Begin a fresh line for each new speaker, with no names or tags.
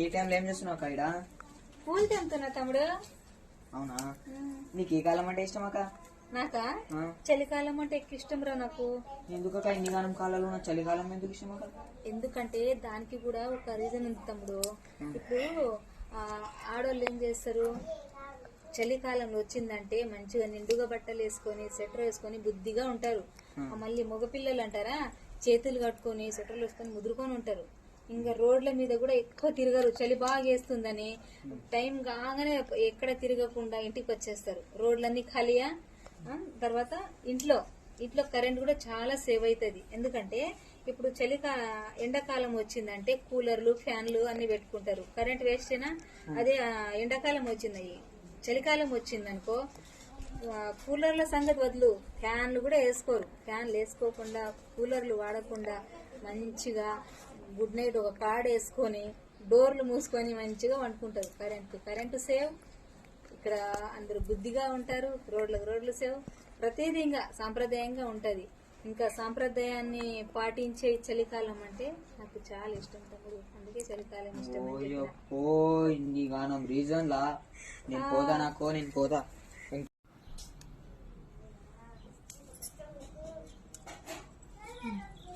ఈ టైంలో ఏం చేస్తున్నావు అక్క ఈడ?
పూలు తెంపుతున్నా తమ్ముడు.
అవునా, నీకు ఏ కాలం అంటే ఇష్టం అక్క?
నాకా చలికాలం అంటే ఎక్కువ ఇష్టం రా నాకు.
ఎందుకక్క ఇన్ని కాలం కాలంలో ఉన్న చలికాలం ఎందుకు ఇష్టం అక్క?
ఎందుకంటే దానికి కూడా ఒక రీజన్ ఉంది తమ్ముడు. ఇప్పుడు ఆడవాళ్ళు ఏం చేస్తారు, చలికాలంలో వచ్చిందంటే మంచిగా నిండుగా బట్టలు వేసుకొని స్వెటర్ వేసుకొని బుద్ధిగా ఉంటారు. మళ్ళీ మగపిల్లలు అంటారా, చేతులు కట్టుకొని స్వెటర్లు వేసుకొని ముదురుకొని ఉంటారు. ఇంకా రోడ్ల మీద కూడా ఎక్కువ తిరగరు, చలి బాగా వేస్తుందని. టైం కాగానే ఎక్కడ తిరగకుండా ఇంటికి వచ్చేస్తారు. రోడ్లన్నీ ఖాళీయా. తర్వాత ఇంట్లో కరెంట్ కూడా చాలా సేవ్ అవుతుంది. ఎందుకంటే ఇప్పుడు ఎండాకాలం వచ్చిందంటే కూలర్లు ఫ్యాన్లు అన్ని పెట్టుకుంటారు, కరెంట్ వేస్టేనా. అదే ఎండాకాలం వచ్చింది, చలికాలం వచ్చిందనుకో కూలర్ల సంగతి వదులు, ఫ్యాన్లు కూడా వేసుకోరు. ఫ్యాన్లు వేసుకోకుండా కూలర్లు వాడకుండా మంచిగా గుడ్ నైట్ ఒక కార్డ్ వేసుకొని డోర్లు మూసుకొని మంచిగా వండుకుంటారు. Current save. ఇక్కడ అందరు బుద్ధిగా ఉంటారు, రోడ్లు సేవ్. ప్రతిదీ ఇంకా సాంప్రదాయంగా ఉంటది. ఇంకా సాంప్రదాయాన్ని పాటించే చలికాలం అంటే నాకు చాలా ఇష్టం తమ్ముడు. అందుకే చలికాలం ఇష్టం.
ఇన్ని గానం రీజన్ లా నేను పోదా, నేను పోదా.